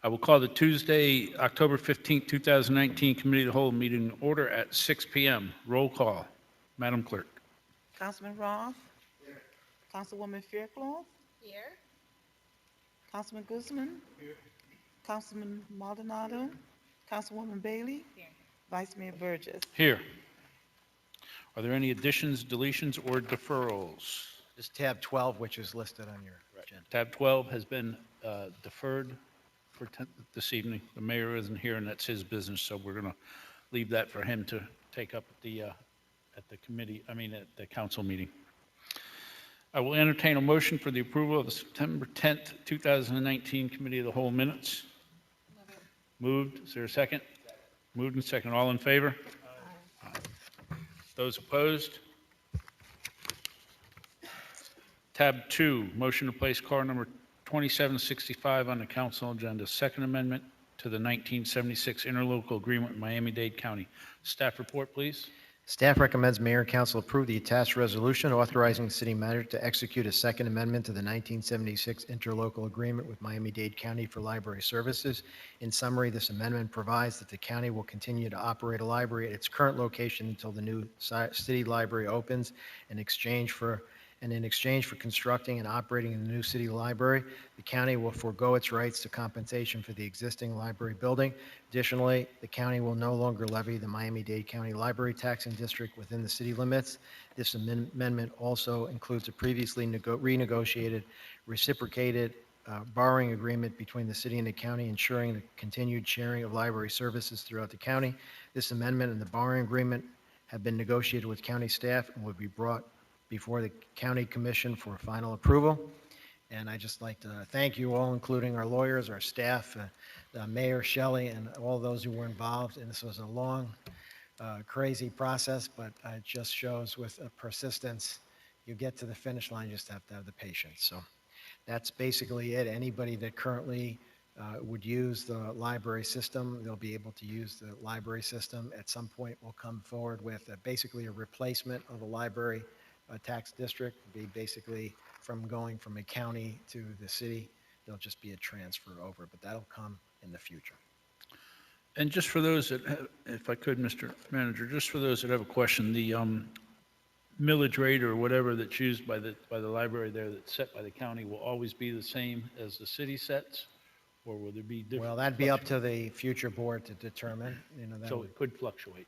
I will call the Tuesday, October 15th, 2019 Committee of the Whole meeting in order at 6 p.m. Roll call. Madam Clerk. Councilman Roth? Here. Councilwoman Fairclough? Here. Councilman Guzman? Here. Councilman Maldonado? Councilwoman Bailey? Here. Vice Mayor Burgess? Here. Are there any additions, deletions, or deferrals? Just tab 12, which is listed on your agenda. Tab 12 has been deferred for this evening. The mayor isn't here, and that's his business, so we're going to leave that for him to take up at the committee, at the council meeting. I will entertain a motion for the approval of the September 10th, 2019 Committee of the Whole minutes. Moved. Is there a second? Moved and second. All in favor? Aye. Those opposed? Tab 2, motion to place car number 2765 on the council agenda. Second amendment to the 1976 interlocal agreement with Miami-Dade County. Staff report, please. Staff recommends Mayor and Council approve the attached resolution authorizing the city manager to execute a second amendment to the 1976 interlocal agreement with Miami-Dade County for library services. In summary, this amendment provides that the county will continue to operate a library at its current location until the new city library opens. In exchange for constructing and operating the new city library, the county will forego its rights to compensation for the existing library building. Additionally, the county will no longer levy the Miami-Dade County Library Taxing District within the city limits. This amendment also includes a previously renegotiated reciprocated borrowing agreement between the city and the county, ensuring the continued sharing of library services throughout the county. This amendment and the borrowing agreement have been negotiated with county staff and will be brought before the county commission for final approval. And I'd just like to thank you all, including our lawyers, our staff, Mayor Shelley, and all those who were involved. And this was a long, crazy process, but it just shows with persistence, you get to the finish line, you just have to have the patience. So that's basically it. Anybody that currently would use the library system, they'll be able to use the library system. At some point, we'll come forward with basically a replacement of the library tax district. Be basically going from a county to the city. There'll just be a transfer over, but that'll come in the future. And just for those that have, if I could, Mr. Manager, just for those that have a question, the millage rate or whatever that's used by the library there that's set by the county will always be the same as the city sets, or will there be different? Well, that'd be up to the future board to determine. So it could fluctuate.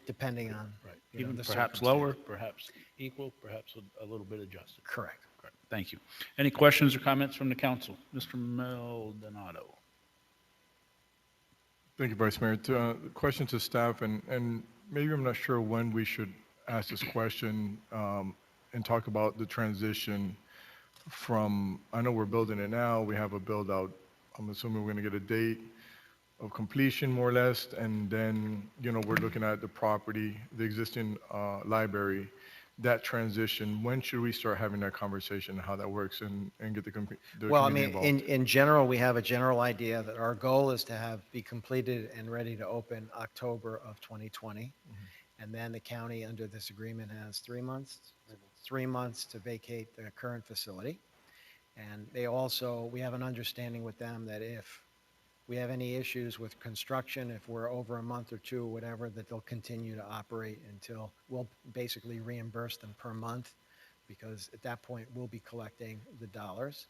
Depending on Even the perhaps circumstance. lower, perhaps equal, perhaps a little bit adjusted. Correct. Thank you. Any questions or comments from the council? Mr. Maldonado. Thank you, Vice Mayor. Question to staff, and maybe I'm not sure when we should ask this question and talk about the transition from, I know we're building it now, we have a build out, I'm assuming we're going to get a date of completion more or less, and then, we're looking at the property, the existing library, that transition. When should we start having that conversation, how that works, and get the Well, I community mean, involved? in general, we have a general idea that our goal is to be completed and ready to open October of 2020. And then the county, under this agreement, has 3 months, 3 months to vacate the current facility. And we have an understanding with them that if we have any issues with construction, if we're over a month or two, whatever, that they'll continue to operate until we'll basically reimburse them per month, because at that point we'll be collecting the dollars.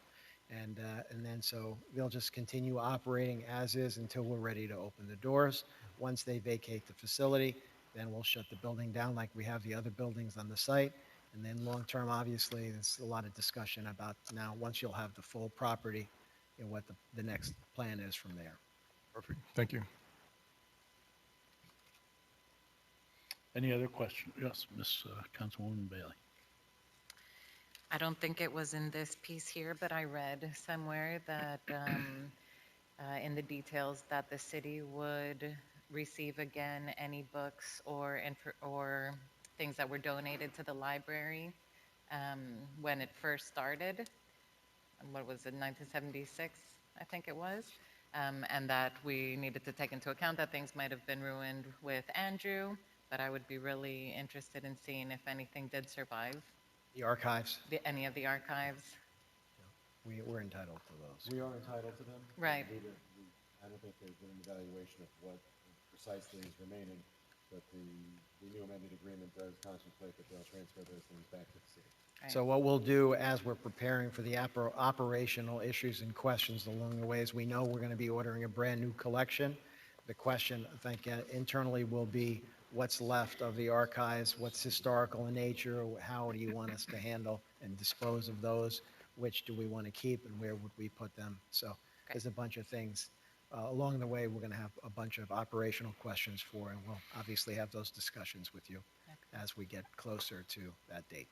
And then so they'll just continue operating as is until we're ready to open the doors. Once they vacate the facility, then we'll shut the building down like we have the other buildings on the site. And then long-term, obviously, there's a lot of discussion about now, once you'll have the full property, what the next plan is from there. Perfect. Thank you. Any other questions? Yes, Ms. Councilwoman Bailey. I don't think it was in this piece here, but I read somewhere that in the details that the city would receive again any books or things that were donated to the library when it first started. What was it, 1976, I think it was, and that we needed to take into account that things might have been ruined with Andrew, but I would be really interested in seeing if anything did survive. The archives, Any of the archives? we're entitled to those. We are entitled to them. Right. I don't think there's been an evaluation of what precisely is remaining, but the new amended agreement does contemplate that they'll transfer those things back to the city. So what we'll do as we're preparing for the operational issues and questions along the way is we know we're going to be ordering a brand-new collection. The question, I think, internally will be what's left of the archives, what's historical in nature, how do you want us to handle and dispose of those, which do we want to keep, and where would we put them? So there's a bunch of things. Along the way, we're going to have a bunch of operational questions for, and we'll obviously have those discussions with you as we get closer to that date.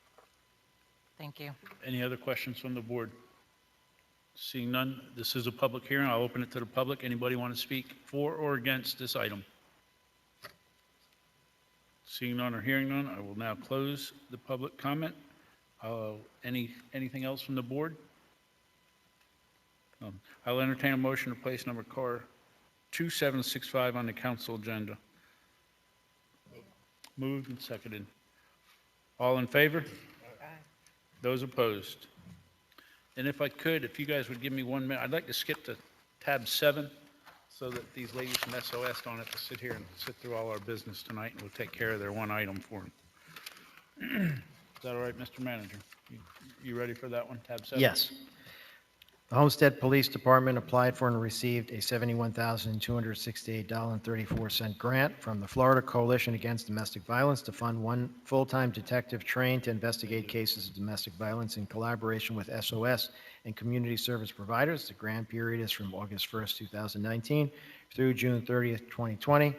Thank you. Any other questions from the board? Seeing none, this is a public hearing. I'll open it to the public. Anybody want to speak for or against this item? Seeing none or hearing none, I will now close the public comment. Anything else from the board? I'll entertain a motion to place number car 2765 on the council agenda. Moved and seconded. All in favor? Those opposed? And if I could, if you guys would give me 1 minute, I'd like to skip to tab 7 so that these ladies from SOS don't have to sit here and sit through all our business tonight, and we'll take care of their one item for them. Is that all right, Mr. Manager? You ready for that one, tab 7? Yes. The Homestead Police Department applied for and received a $71,268.34 grant from the Florida Coalition Against Domestic Violence to fund one full-time detective trained to investigate cases of domestic violence in collaboration with SOS and community service providers. The grant period is from August 1st, 2019 through June 30th, 2020.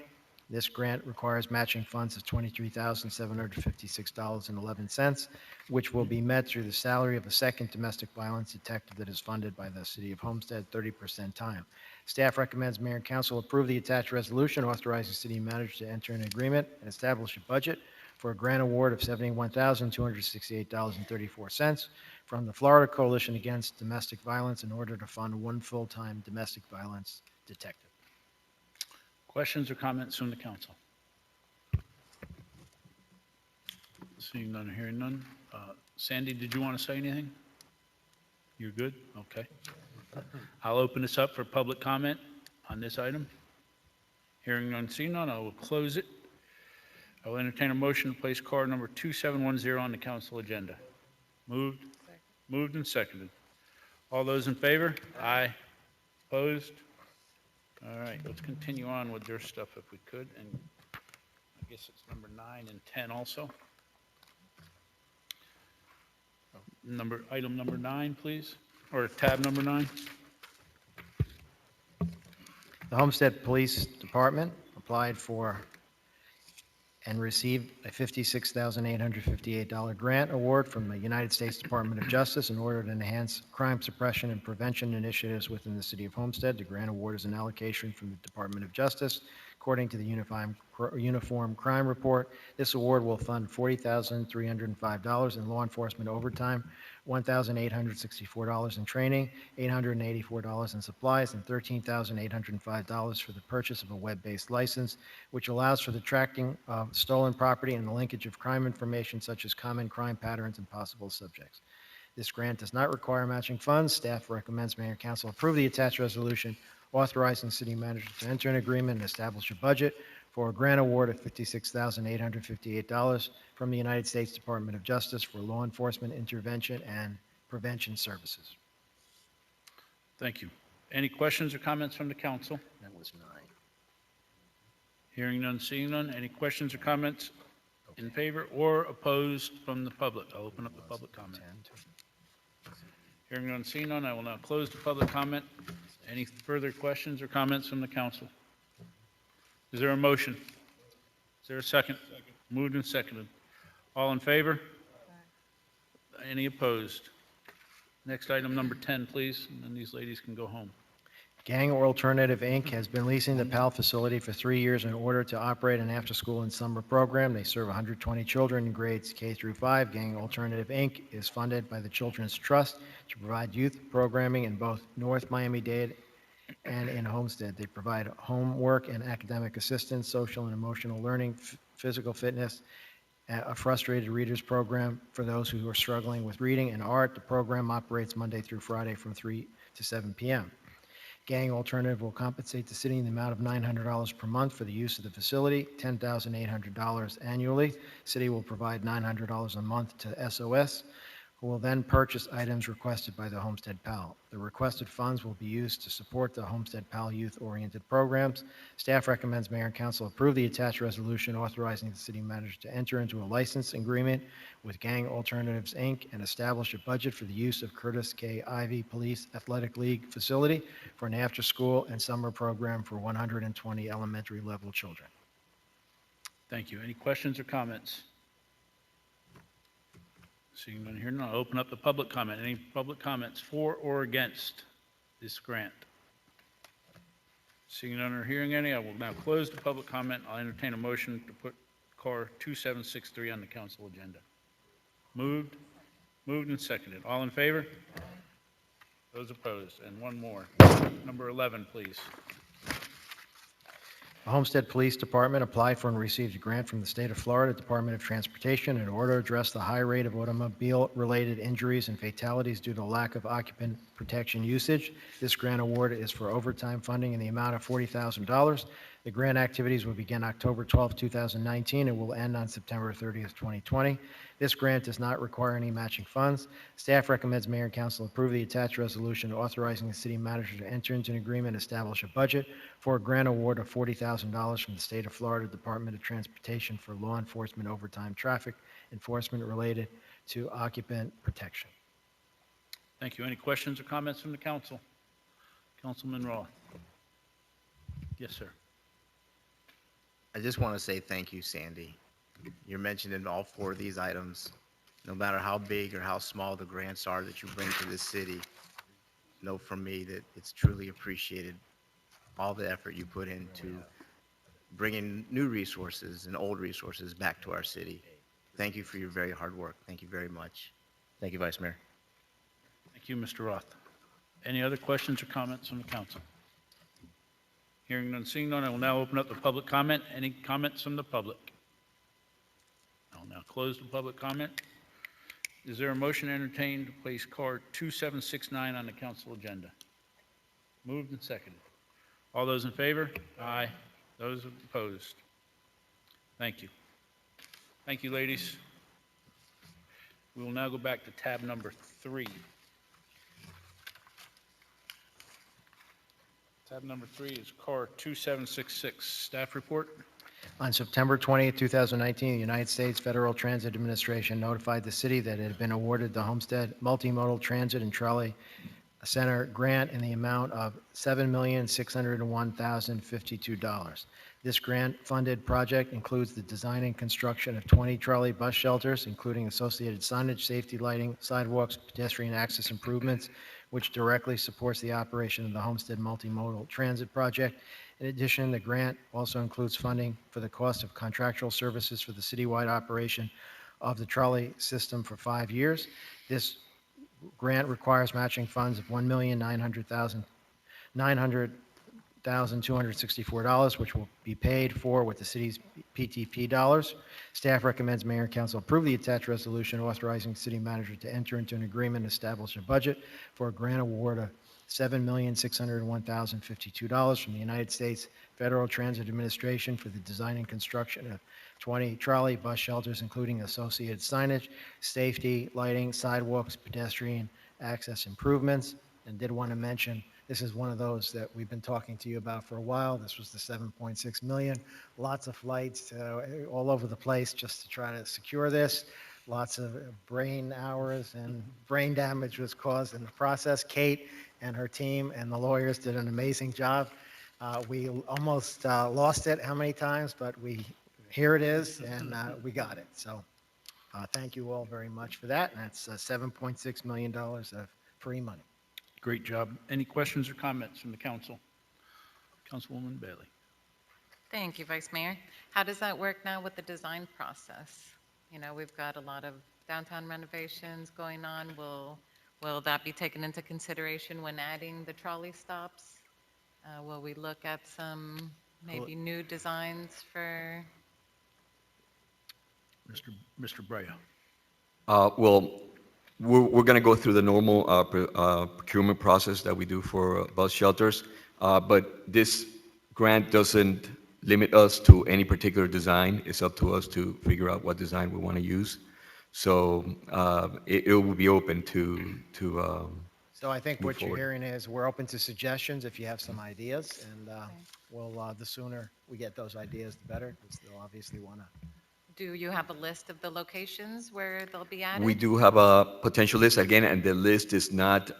This grant requires matching funds of $23,756.11, which will be met through the salary of a second domestic violence detective that is funded by the City of Homestead, 30% time. Staff recommends Mayor and Council approve the attached resolution authorizing city manager to enter an agreement and establish a budget for a grant award of $71,268.34 from the Florida Coalition Against Domestic Violence in order to fund one full-time domestic violence detective. Questions or comments from the council? Seeing none, hearing none. Sandy, did you want to say anything? You're good? Okay. I'll open this up for public comment on this item. Hearing none, seeing none, I will close it. I will entertain a motion to place card number 2710 on the council agenda. Moved? Moved and seconded. All those in favor? Aye. Opposed? All right, let's continue on with their stuff if we could, and I guess it's number 9 and 10 also. Item number 9, please, or tab number 9. The Homestead Police Department applied for and received a $56,858 grant award from the United States Department of Justice in order to enhance crime suppression and prevention initiatives within the City of Homestead. The grant award is an allocation from the Department of Justice. According to the Uniform Crime Report, this award will fund $40,305 in law enforcement overtime, $1,864 in training, $884 in supplies, and $13,805 for the purchase of a web-based license, which allows for the tracking of stolen property and the linkage of crime information such as common crime patterns and possible subjects. This grant does not require matching funds. Staff recommends Mayor and Council approve the attached resolution authorizing city manager to enter an agreement and establish a budget for a grant award of $56,858 from the United States Department of Justice for law enforcement intervention and prevention services. Thank you. Any questions or comments from the council? That was 9. Hearing none, seeing none. Any questions or comments in favor or opposed from the public? I'll open up the public comment. Hearing none, seeing none, I will now close the public comment. Any further questions or comments from the council? Is there a motion? Is there a second? Moved and seconded. All in favor? Any opposed? Next item, number 10, please, and then these ladies can go home. Gang Alternative, Inc. has been leasing the PAL facility for 3 years in order to operate an after-school and summer program. They serve 120 children in grades K through 5. Gang Alternative, Inc. is funded by the Children's Trust to provide youth programming in both North Miami-Dade and in Homestead. They provide homework and academic assistance, social and emotional learning, physical fitness, a frustrated readers program for those who are struggling with reading and art. The program operates Monday through Friday from 3 to 7 p.m. Gang Alternative will compensate the city in the amount of $900 per month for the use of the facility, $10,800 annually. City will provide $900 a month to SOS, who will then purchase items requested by the Homestead PAL. The requested funds will be used to support the Homestead PAL youth-oriented programs. Staff recommends Mayor and Council approve the attached resolution authorizing the city manager to enter into a license agreement with Gang Alternatives, Inc., and establish a budget for the use of Curtis K. Ivy Police Athletic League facility for an after-school and summer program for 120 elementary level children. Thank you. Any questions or comments? Seeing none here, none, I'll open up the public comment. Any public comments for or against this grant? Seeing none or hearing any, I will now close the public comment. I'll entertain a motion to put car 2763 on the council agenda. Moved and seconded. All in favor? Those opposed? And one more. Number 11, please. The Homestead Police Department applied for and received a grant from the state of Florida Department of Transportation in order to address the high rate of automobile-related injuries and fatalities due to lack of occupant protection usage. This grant award is for overtime funding in the amount of $40,000. The grant activities will begin October 12, 2019, and will end on September 30th, 2020. This grant does not require any matching funds. Staff recommends Mayor and Council approve the attached resolution authorizing the city manager to enter into an agreement and establish a budget for a grant award of $40,000 from the state of Florida Department of Transportation for law enforcement overtime traffic enforcement related to occupant protection. Thank you. Any questions or comments from the council? Councilman Roth. Yes, sir. I just want to say thank you, Sandy. You're mentioned in all four of these items. No matter how big or how small the grants are that you bring to this city, know from me that it's truly appreciated, all the effort you put into bringing new resources and old resources back to our city. Thank you for your very hard work. Thank you very much. Thank you, Vice Mayor. Thank you, Mr. Roth. Any other questions or comments from the council? Hearing none, seeing none, I will now open up the public comment. Any comments from the public? I'll now close the public comment. Is there a motion entertained to place card 2769 on the council agenda? Moved and seconded. All those in favor? Aye. Those opposed? Thank you. Thank you, ladies. We will now go back to tab number 3. Tab number 3 is car 2766. Staff report. On September 20th, 2019, the United States Federal Transit Administration notified the city that it had been awarded the Homestead Multimodal Transit and Trolley Center grant in the amount of $7,601,052. This grant-funded project includes the design and construction of 20 trolley bus shelters, including associated signage, safety lighting, sidewalks, pedestrian access improvements, which directly supports the operation of the Homestead Multimodal Transit Project. In addition, the grant also includes funding for the cost of contractual services for the citywide operation of the trolley system for 5 years. This grant requires matching funds of $1,900,264, which will be paid for with the city's PTP dollars. Staff recommends Mayor and Council approve the attached resolution authorizing the city manager to enter into an agreement and establish a budget for a grant award of $7,601,052 from the United States Federal Transit Administration for the design and construction of 20 trolley bus shelters, including associated signage, safety, lighting, sidewalks, pedestrian access improvements. And did want to mention, this is one of those that we've been talking to you about for a while. This was the $7.6 million. Lots of flights all over the place just to try to secure this. Lots of brain hours and brain damage was caused in the process. Kate and her team and the lawyers did an amazing job. We almost lost it how many times, but here it is, and we got it. So thank you all very much for that. And that's $7.6 million of free money. Great job. Any questions or comments from the council? Councilwoman Bailey. Thank you, Vice Mayor. How does that work now with the design process? You know, we've got a lot of downtown renovations going on. Will that be taken into consideration when adding the trolley stops? Will we look at some maybe new designs for? Mr. Brea. Well, We're going to go through the normal procurement process that we do for bus shelters, but this grant doesn't limit us to any particular design. It's up to us to figure out what design we want to use. So it will be open to So I think move what you're forward. hearing is we're open to suggestions if you have some ideas, and the sooner we get those ideas, the better, because they'll obviously want to. Do you have a list of the locations where they'll be We added? do have a potential list again, and the list is not,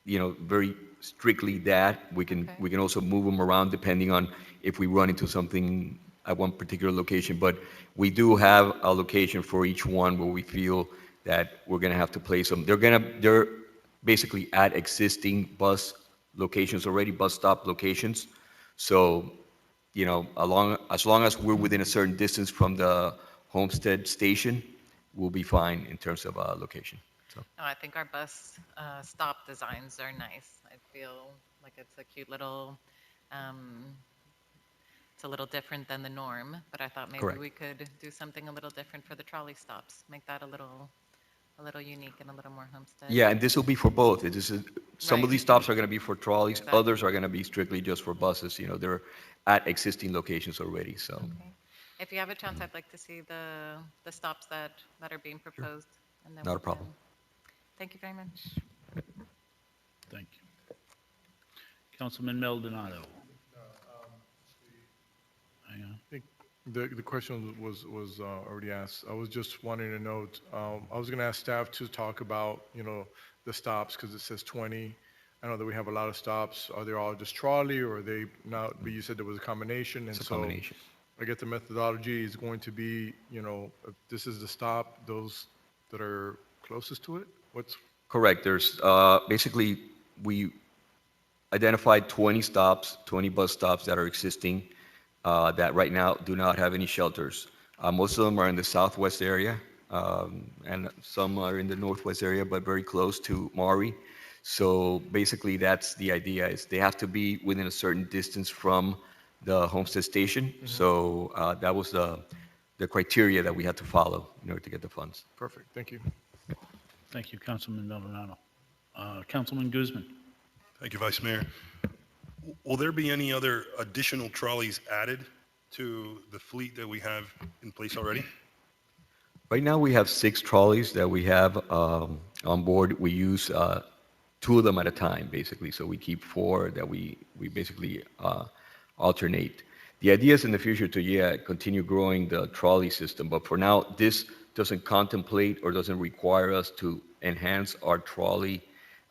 very strictly that. We Okay. can also move them around depending on if we run into something at one particular location. But we do have a location for each one where we feel that we're going to have to place them. They're basically at existing bus locations already, bus stop locations. So, as long as we're within a certain distance from the Homestead station, we'll be fine in terms of location. So, No, I think our bus stop designs are nice. I feel like it's a cute little, um, it's a little different than the norm, but I thought maybe Correct. we could do something a little different for the trolley stops, make that a little unique and a little more Homestead. yeah, and this will be for both. Some of Right. these stops are going to be for trolleys, Exactly. others are going to be strictly just for buses. They're at existing locations already, so. Okay. If you have a chance, I'd like to see the stops that are being proposed, and then Not a we problem. can. Thank you very much. Thank you. Councilman Maldonado. Hang on. I think the question was already asked. I was just wanting to note, I was going to ask staff to talk about, the stops, because it says 20. I know that we have a lot of stops. Are they all just trolley, or are they not? But you said there was a combination, and It's a so combination. I guess the methodology is going to be, if this is the stop, those that are closest to it? Correct. There's, basically, we identified 20 stops, 20 bus stops that are existing, that right now do not have any shelters. Most of them are in the southwest area, and some are in the northwest area, but very close to Maury. So basically, that's the idea, is they have to be within a certain distance from the Homestead station. So that was the criteria that we had to follow in order to get the funds. Perfect, thank you. Thank you, Councilman Maldonado. Councilman Guzman. Thank you, Vice Mayor. Will there be any other additional trolleys added to the fleet that we have in place already? Right now, we have 6 trolleys that we have on board. We use 2 of them at a time, basically. So we keep 4 that we basically alternate. The idea is in the future to, continue growing the trolley system. But for now, this doesn't contemplate or doesn't require us to enhance our trolley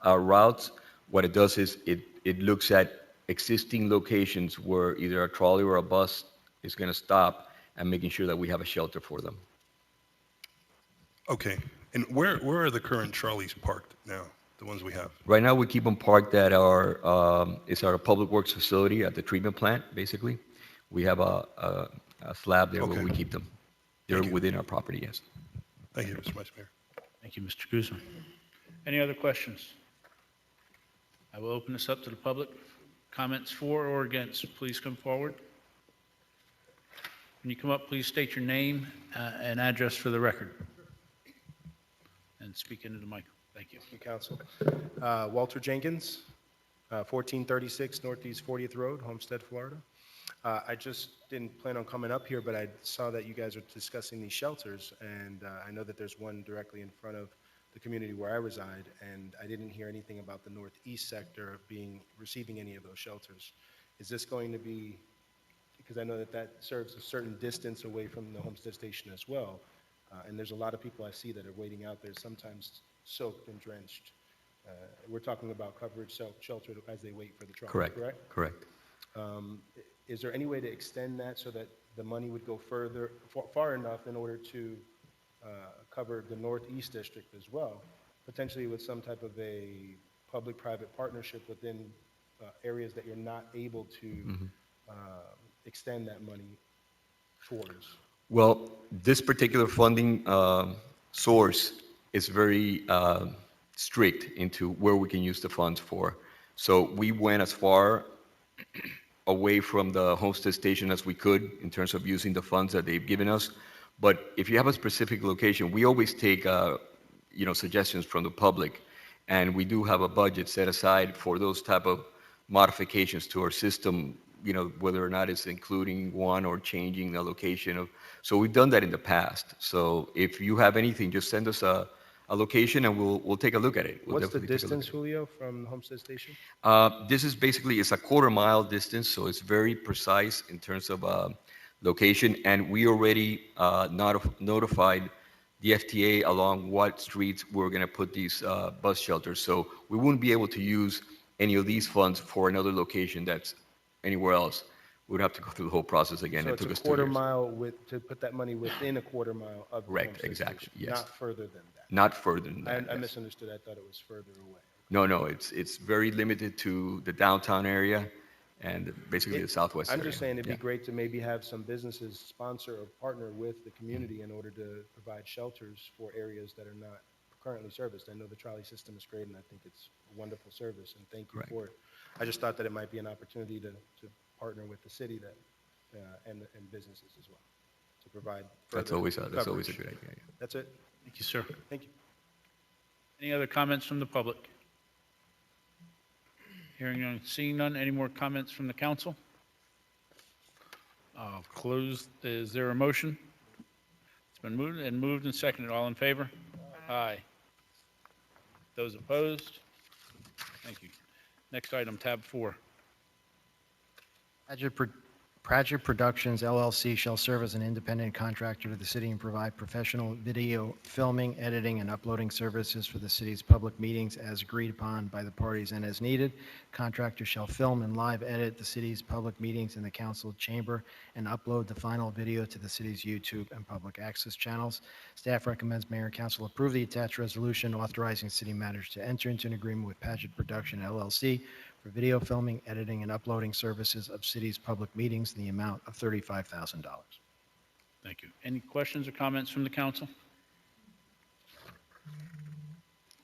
routes. What it does is it looks at existing locations where either a trolley or a bus is going to stop and making sure that we have a shelter for them. Okay. And where are the current trolleys parked now, the ones we have? Right now, we keep them parked at it's our public works facility at the treatment plant, basically. We have a slab there where Okay. we keep them. They're Thank you. within our property, yes. Thank you, Mr. Vice Mayor. Thank you, Mr. Guzman. Any other questions? I will open this up to the public. Comments for or against, please come forward. When you come up, please state your name and address for the record. And speak into the mic. Thank you. Thank you, Council. Walter Jenkins, 1436 Northeast 40th Road, Homestead, Florida. I just didn't plan on coming up here, but I saw that you guys are discussing these shelters, and I know that there's one directly in front of the community where I reside, and I didn't hear anything about the northeast sector receiving any of those shelters. Is this going to be, because I know that serves a certain distance away from the Homestead station as well, and there's a lot of people I see that are waiting out there, sometimes soaked and drenched. We're talking about coverage shelter as they wait for the trolley, Correct. correct? Correct. Is there any way to extend that so that the money would go far enough in order to cover the Northeast District as well, potentially with some type of a public-private partnership within areas that you're not able to extend that money towards? Well, this particular funding source is very strict into where we can use the funds for. So we went as far away from the Homestead station as we could in terms of using the funds that they've given us. But if you have a specific location, we always take suggestions from the public. And we do have a budget set aside for those type of modifications to our system, whether or not it's including one or changing the location of, so we've done that in the past. So if you have anything, just send us a location and we'll take a look at it. We'll What's the definitely take a look distance, at it. Julio, from Homestead Station? This is basically, it's a quarter-mile distance, so it's very precise in terms of location, and we already notified the FTA along what streets we're going to put these bus shelters, so we wouldn't be able to use any of these funds for another location that's anywhere else. We'd have to go through the whole process again. So It it's took a us 2 quarter years. mile to put that money within a quarter mile of the Correct, Homestead exactly, Station, yes. not further than that. Not further than I that, I yes. misunderstood. I thought it was further away. No, it's very limited to the downtown area and basically the southwest area. I'm just saying it'd be Yeah. great to maybe have some businesses sponsor or partner with the community in order to provide shelters for areas that are not currently serviced. I know the trolley system is great, and I think it's a wonderful service, and thank you Right. for it. I just thought that it might be an opportunity to partner with the city and businesses as well, to provide further That's always a coverage. good idea. Yeah. That's it. Thank you, sir. Thank you. Any other comments from the public? Hearing none, seeing none. Any more comments from the council? I'll close. Is there a motion? It's been moved and seconded. All in favor? Aye. Those opposed? Thank you. Next item, tab 4. Pratchett Productions LLC shall serve as an independent contractor to the city and provide professional video filming, editing, and uploading services for the city's public meetings as agreed upon by the parties and as needed. Contractor shall film and live edit the city's public meetings in the council chamber and upload the final video to the city's YouTube and public access channels. Staff recommends mayor and council approve the attached resolution authorizing city managers to enter into an agreement with Pratchett Production LLC for video filming, editing, and uploading services of city's public meetings in the amount of $35,000. Thank you. Any questions or comments from the council?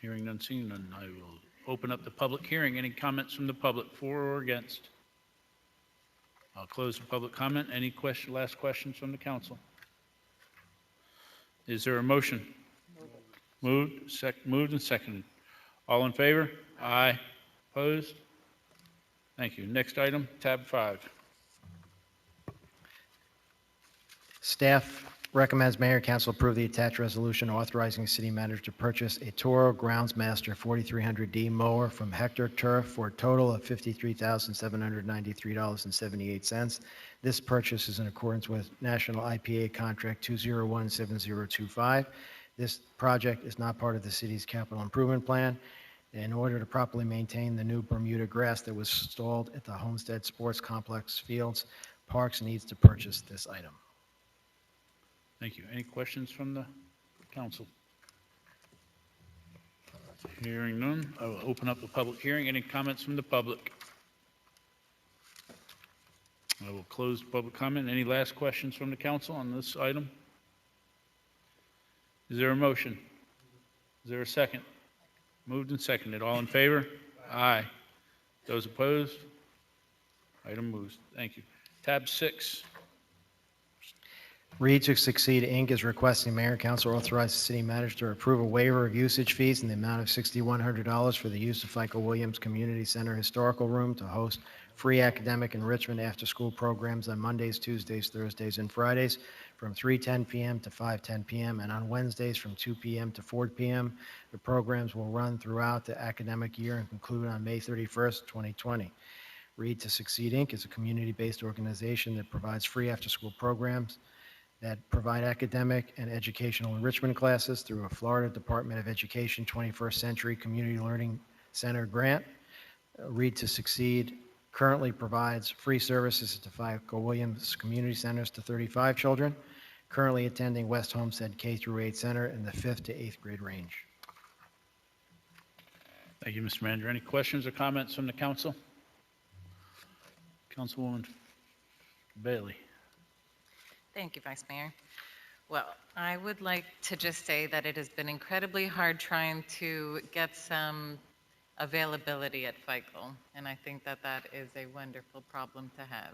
Hearing none, seeing none, I will open up the public hearing. Any comments from the public, for or against? I'll close the public comment. Any last questions from the council? Is there a motion? Moved and seconded. All in favor? Aye. Opposed? Thank you. Next item, tab 5. Staff recommends mayor and council approve the attached resolution authorizing the city manager to purchase a Toro Groundsmaster 4300D mower from Hector Turf for a total of $53,793.78. This purchase is in accordance with National IPA Contract 2017025. This project is not part of the city's capital improvement plan. In order to properly maintain the new Bermuda grass that was installed at the Homestead Sports Complex fields, Parks needs to purchase this item. Thank you. Any questions from the council? Hearing none, I will open up the public hearing. Any comments from the public? I will close public comment. Any last questions from the council on this item? Is there a motion? Is there a second? Moved and seconded. All in favor? Aye. Those opposed? Item moves. Thank you. Tab 6. Read to Succeed, Inc. is requesting mayor and council authorize the city manager to approve a waiver of usage fees in the amount of $6,100 for the use of FICO Williams Community Center Historical Room to host free academic enrichment after-school programs on Mondays, Tuesdays, Thursdays, and Fridays from 3:10 p.m. to 5:10 p.m. and on Wednesdays from 2 p.m. to 4 p.m. The programs will run throughout the academic year and conclude on May 31st, 2020. Read to Succeed, Inc. is a community-based organization that provides free after-school programs that provide academic and educational enrichment classes through a Florida Department of Education 21st Century Community Learning Center grant. Read to Succeed currently provides free services to FICO Williams Community Centers to 35 children currently attending West Homestead K-8 Center in the 5th to 8th grade range. Thank you, Mr. Manager. Any questions or comments from the council? Councilwoman Bailey. Thank you, Vice Mayor. Well, I would like to just say that it has been incredibly hard trying to get some availability at FICO, and I think that that is a wonderful problem to have.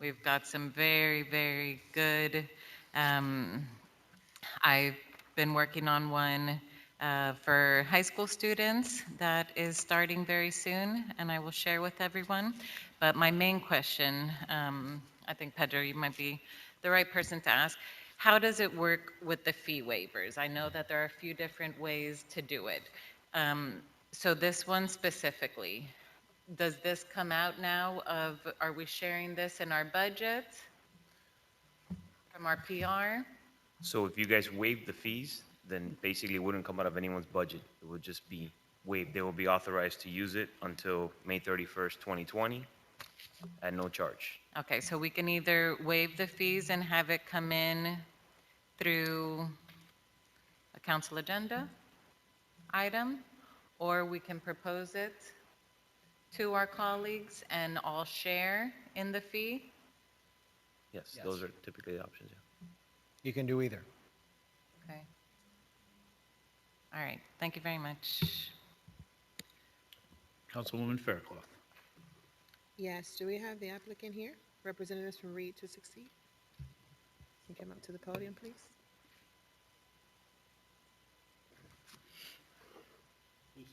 We've got some very, very good, I've been working on one for high school students that is starting very soon, and I will share with everyone. But my main question, I think Pedro, you might be the right person to ask. How does it work with the fee waivers? I know that there are a few different ways to do it. So this one specifically, does this come out now of, are we sharing this in our budget from our PR? So if you guys waive the fees, then basically it wouldn't come out of anyone's budget. It would just be waived. They will be authorized to use it until May 31st, 2020, at no charge. Okay, so we can either waive the fees and have it come in through a council agenda item, or we can propose it to our colleagues and all share in the fee. Yes, those are typically the options, yeah. You can do either. Okay. All right, thank you very much. Councilwoman Fairclough. Yes, do we have the applicant here? Representatives from Read to Succeed? Can you come up to the podium, please? Please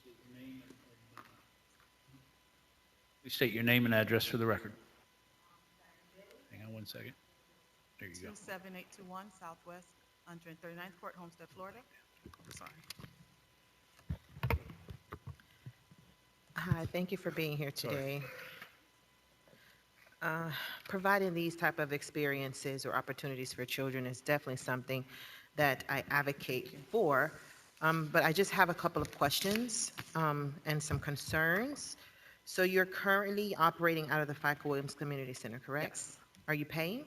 state your name and address for the record. Hang on one second. There you go. 27821 Southwest 139th Court, Homestead, Florida. Sorry. Hi, thank you for being here today. Providing these type of experiences or opportunities for children is definitely something that I advocate for, but I just have a couple of questions and some concerns. So you're currently operating out of the FICA Williams Community Center, correct? Yes. Are you paying?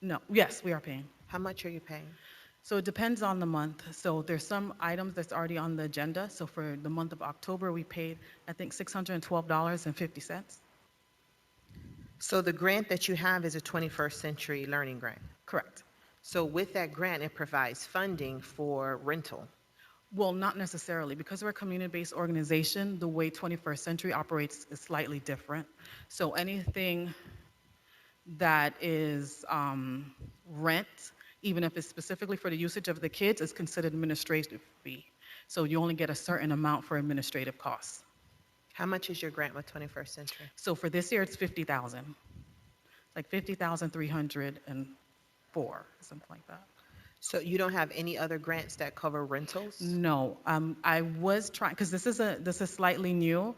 No, yes, we are paying. How much are you paying? So it depends on the month. So there's some items that's already on the agenda. So for the month of October, we paid, I think, $612.50. So the grant that you have is a 21st Century Learning Grant. Correct. So with that grant, it provides funding for rental. Well, not necessarily. Because we're a community-based organization, the way 21st Century operates is slightly different. So anything that is rent, even if it's specifically for the usage of the kids, is considered administrative fee. So you only get a certain amount for administrative costs. How much is your grant with 21st Century? So for this year, it's 50,000, like 50,304, something like that. So you don't have any other grants that cover rentals? No, I was trying, because this is slightly new,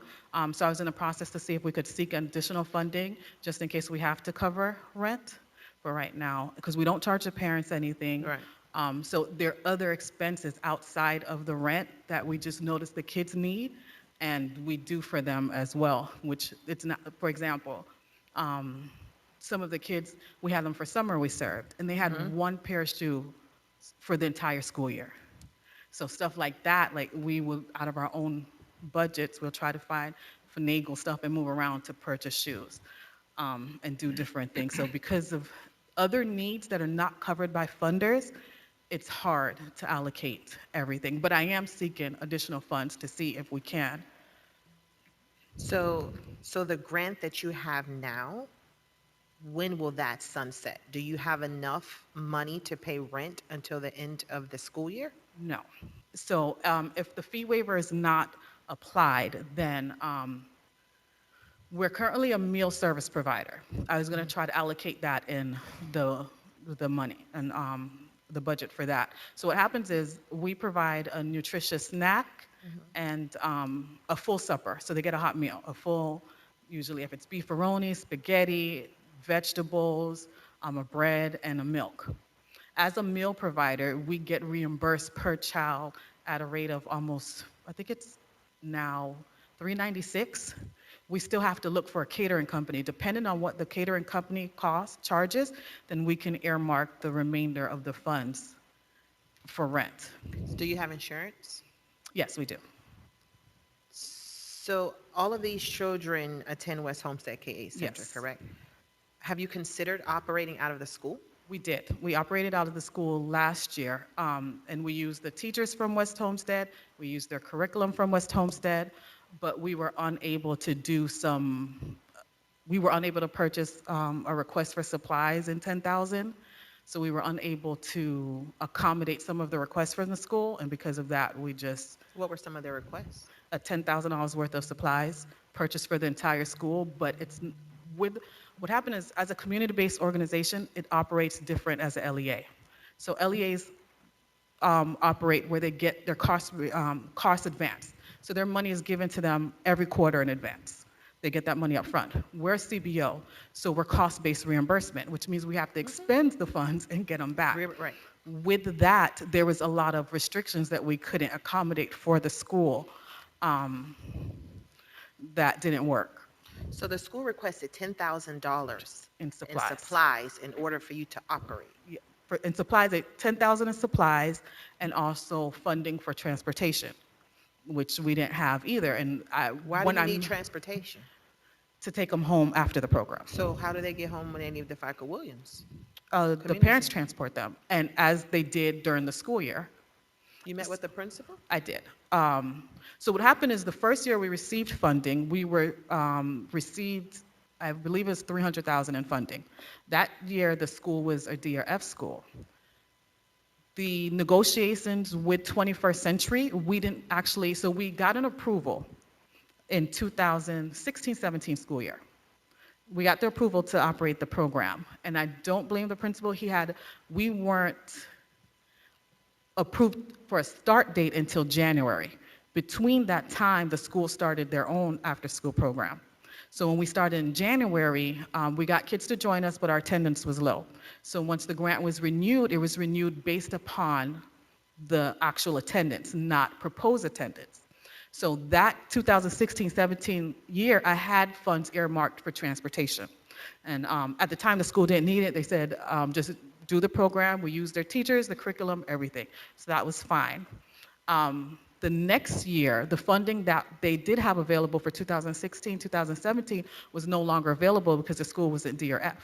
so I was in the process to see if we could seek additional funding, just in case we have to cover rent for right now, because we don't charge the parents anything. Right. So there are other expenses outside of the rent that we just notice the kids need, and we do for them as well, which it's not, for example, some of the kids, we had them for summer we served, and they had one pair of shoes for the entire school year. So stuff like that, like we will, out of our own budgets, we'll try to finagle stuff and move around to purchase shoes and do different things. So because of other needs that are not covered by funders, it's hard to allocate everything. But I am seeking additional funds to see if we can. So the grant that you have now, when will that sunset? Do you have enough money to pay rent until the end of the school year? No. So if the fee waiver is not applied, then we're currently a meal service provider. I was going to try to allocate that in the money and the budget for that. So what happens is we provide a nutritious snack and a full supper. So they get a hot meal, a full, usually if it's beefaroni, spaghetti, vegetables, a bread, and a milk. As a meal provider, we get reimbursed per child at a rate of almost, I think it's now $3.96. We still have to look for a catering company. Depending on what the catering company charges, then we can earmark the remainder of the funds for rent. Do you have insurance? Yes, we do. So all of these children attend West Homestead KA Center, Yes. correct? Have you considered operating out of the school? We did. We operated out of the school last year, and we used the teachers from West Homestead. We used their curriculum from West Homestead, but we were unable to purchase a request for supplies in 10,000. So we were unable to accommodate some of the requests from the school, and because of that, we just, What were some of their requests? $10,000 worth of supplies purchased for the entire school, but with, what happened is, as a community-based organization, it operates different as a LEA. So LEAs operate where they get their cost advance. So their money is given to them every quarter in advance. They get that money up front. We're CBO, so we're cost-based reimbursement, which means we have to expend the funds and get them back. Right. With that, there was a lot of restrictions that we couldn't accommodate for the school. That didn't work So the school requested $10,000 in in supplies. supplies in order for you to operate. Yeah, in supplies, 10,000 in supplies, and also funding for transportation, which we didn't have either. And Why do you need transportation? to take them home after the program. So how do they get home when they leave the FICA Williams? The Community parents center. transport them, and as they did during the school year. You met with the principal? I did. So what happened is the first year we received funding, we were received, I believe it was 300,000 in funding. That year, the school was a DRF school. The negotiations with 21st Century, we didn't actually, so we got an approval in 2016-17 school year. We got the approval to operate the program, and I don't blame the principal. We weren't approved for a start date until January. Between that time, the school started their own after-school program. So when we started in January, we got kids to join us, but our attendance was low. So once the grant was renewed, it was renewed based upon the actual attendance, not proposed attendance. So that 2016-17 year, I had funds earmarked for transportation. And at the time, the school didn't need it. They said, just do the program. We used their teachers, the curriculum, everything. So that was fine. The next year, the funding that they did have available for 2016, 2017 was no longer available because the school was at DRF.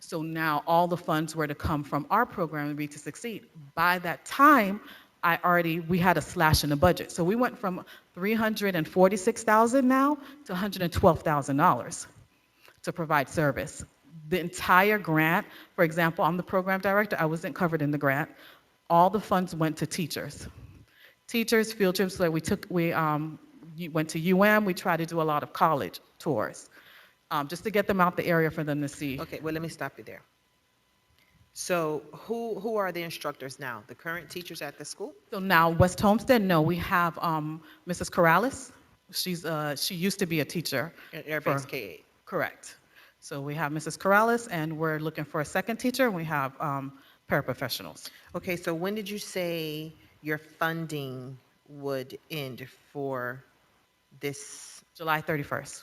So now all the funds were to come from our program and be to succeed. By that time, we had a slash in the budget. So we went from $346,000 now to $112,000 to provide service. The entire grant, for example, I'm the program director, I wasn't covered in the grant. All the funds went to teachers. Teachers, field trips that we went to UM, we tried to do a lot of college tours, just to get them out the area for them to see. Okay, well, let me stop you there. So who are the instructors now? The current teachers at the school? So now West Homestead, no, we have Mrs. Corrales. She used to be a teacher. At Airbase K-8? Correct. So we have Mrs. Corrales, and we're looking for a second teacher, and we have paraprofessionals. Okay, so when did you say your funding would end for this? July 31st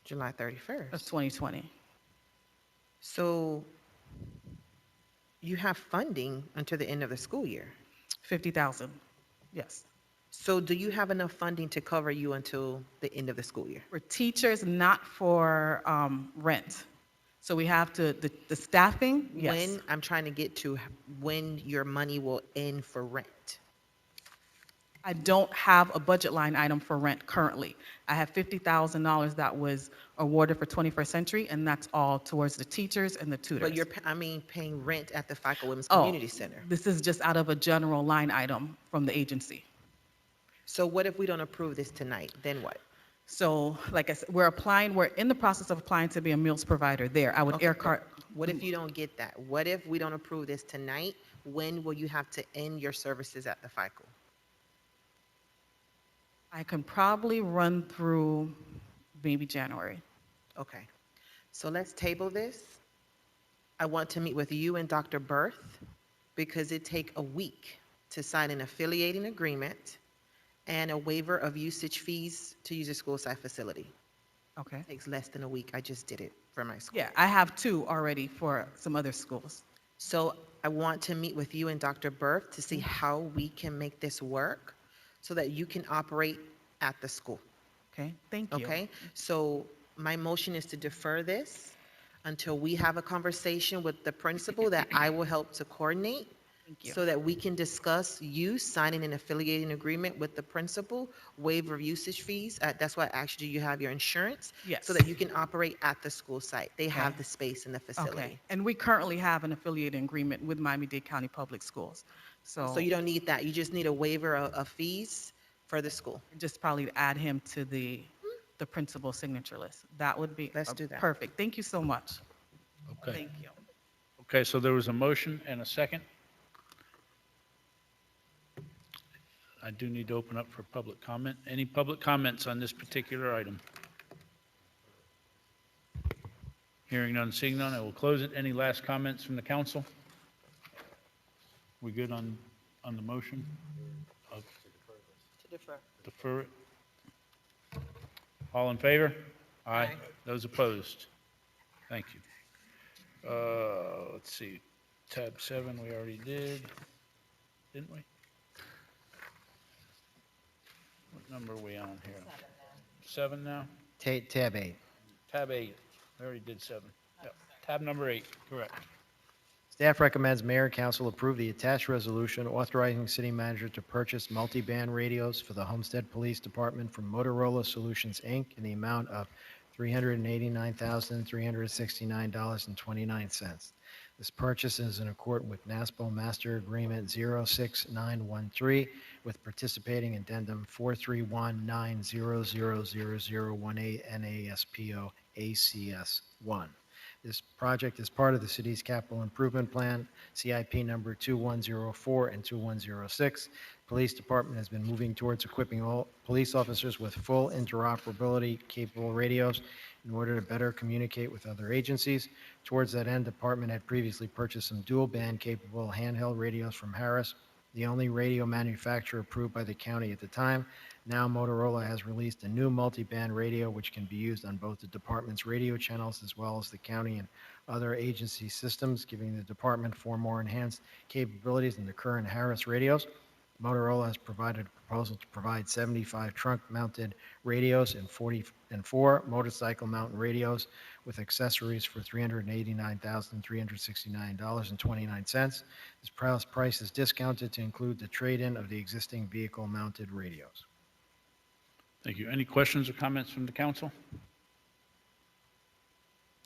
July 31st. of 2020. So you have funding until the end of the school year. 50,000, yes. So do you have enough funding to cover you until the end of the school year? For teachers, not for rent. So we have the staffing, yes. When, I'm trying to get to when your money will end for rent. I don't have a budget line item for rent currently. I have $50,000 that was awarded for 21st Century, and that's all towards the teachers and the tutors. But you're, paying rent at the FICA Women's Oh, Community Center. This is just out of a general line item from the agency. So what if we don't approve this tonight? Then what? So, like I said, we're in the process of applying to be a meals provider there. I would Okay, air cart. What if you don't get that? What if we don't approve this tonight? When will you have to end your services at the FICA? I can probably run through maybe January. Okay. So let's table this. I want to meet with you and Dr. Berth because it take a week to sign an affiliating agreement and a waiver of usage fees to use a school site facility. Okay. Takes less than a week. I just did it for my school. Yeah, I have 2 already for some other schools. So I want to meet with you and Dr. Berth to see how we can make this work so that you can operate at the school. Okay, thank you. Okay? So my motion is to defer this until we have a conversation with the principal that I will help to coordinate Thank you. so that we can discuss you signing an affiliating agreement with the principal, waiver of usage fees. That's why I asked you, do you have your insurance? Yes. So that you can operate at the school site. They have Okay. the space in the Okay. facility. And we currently have an affiliated agreement with Miami-Dade County Public Schools. So So you don't need that. You just need a waiver of fees for the school. just probably add him to the principal signature list. That would be Let's do that. perfect. Thank you so much. Okay. Thank you. Okay, so there was a motion and a second. I do need to open up for public comment. Any public comments on this particular item? Hearing none, seeing none, I will close it. Any last comments from the council? We good on the motion? Of To defer. defer it? All in favor? Aye. Those opposed? Thank you. Let's see, tab 7 we already did, didn't we? What number are we on here? 7 now? Tab 8. Tab 8, we already did 7. Yep. Tab number 8, correct. Staff recommends mayor and council approve the attached resolution authorizing city manager to purchase multi-band radios for the Homestead Police Department from Motorola Solutions, Inc. in the amount of $389,369.29. This purchase is in accordance with NASPO Master Agreement 06913 with participating addendum 43190000018 NASPO ACS 1. This project is part of the city's capital improvement plan, CIP number 2104 and 2106. Police Department has been moving towards equipping all police officers with full interoperability capable radios in order to better communicate with other agencies. Towards that end, Department had previously purchased some dual band capable handheld radios from Harris, the only radio manufacturer approved by the county at the time. Now Motorola has released a new multi-band radio which can be used on both the department's radio channels as well as the county and other agency systems, giving the department 4 more enhanced capabilities than the current Harris radios. Motorola has provided a proposal to provide 75 trunk-mounted radios and 44 motorcycle-mounted radios with accessories for $389,369.29. This price is discounted to include the trade-in of the existing vehicle-mounted radios. Thank you. Any questions or comments from the council?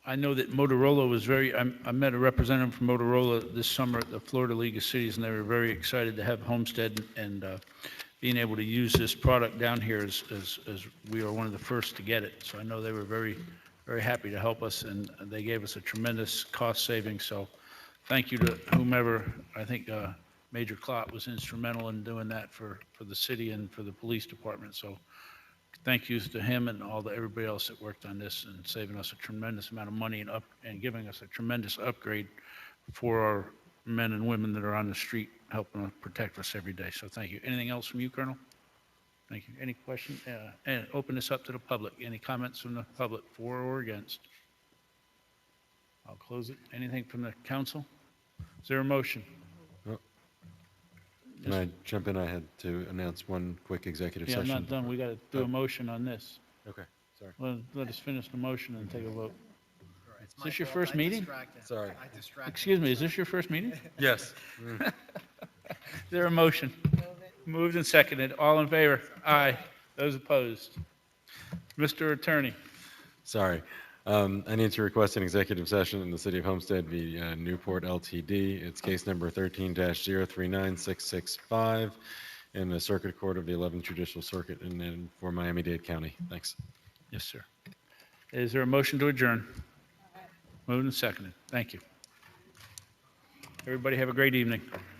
I know that Motorola was I met a representative from Motorola this summer at the Florida League of Cities, and they were very excited to have Homestead and being able to use this product down here as we are one of the first to get it. So I know they were very, very happy to help us, and they gave us a tremendous cost saving. So thank you to whomever. I think Major Clot was instrumental in doing that for the city and for the police department. So thank yous to him and everybody else that worked on this and saving us a tremendous amount of money and giving us a tremendous upgrade for our men and women that are on the street helping protect us every day. So thank you. Anything else from you, Colonel? Thank you. Any questions? And open this up to the public. Any comments from the public, for or against? I'll close it. Anything from the council? Is there a motion? Can I jump in? I had to announce one quick executive Yeah, I'm session. not done. We got to do a motion on this. Okay, sorry. Let us finish the motion and take a vote. Is this your first meeting? Sorry. Excuse me, is this your first meeting? Yes. Is there a motion? Moved and seconded. All in favor? Aye. Those opposed? Mr. Attorney. Sorry. I need to request an executive session in the city of Homestead via Newport LTD. It's case number 13-039665 in the Circuit Court of the 11th Judicial Circuit and for Miami-Dade County. Thanks. Yes, sir. Is there a motion to adjourn? Moved and seconded. Thank you. Everybody have a great evening.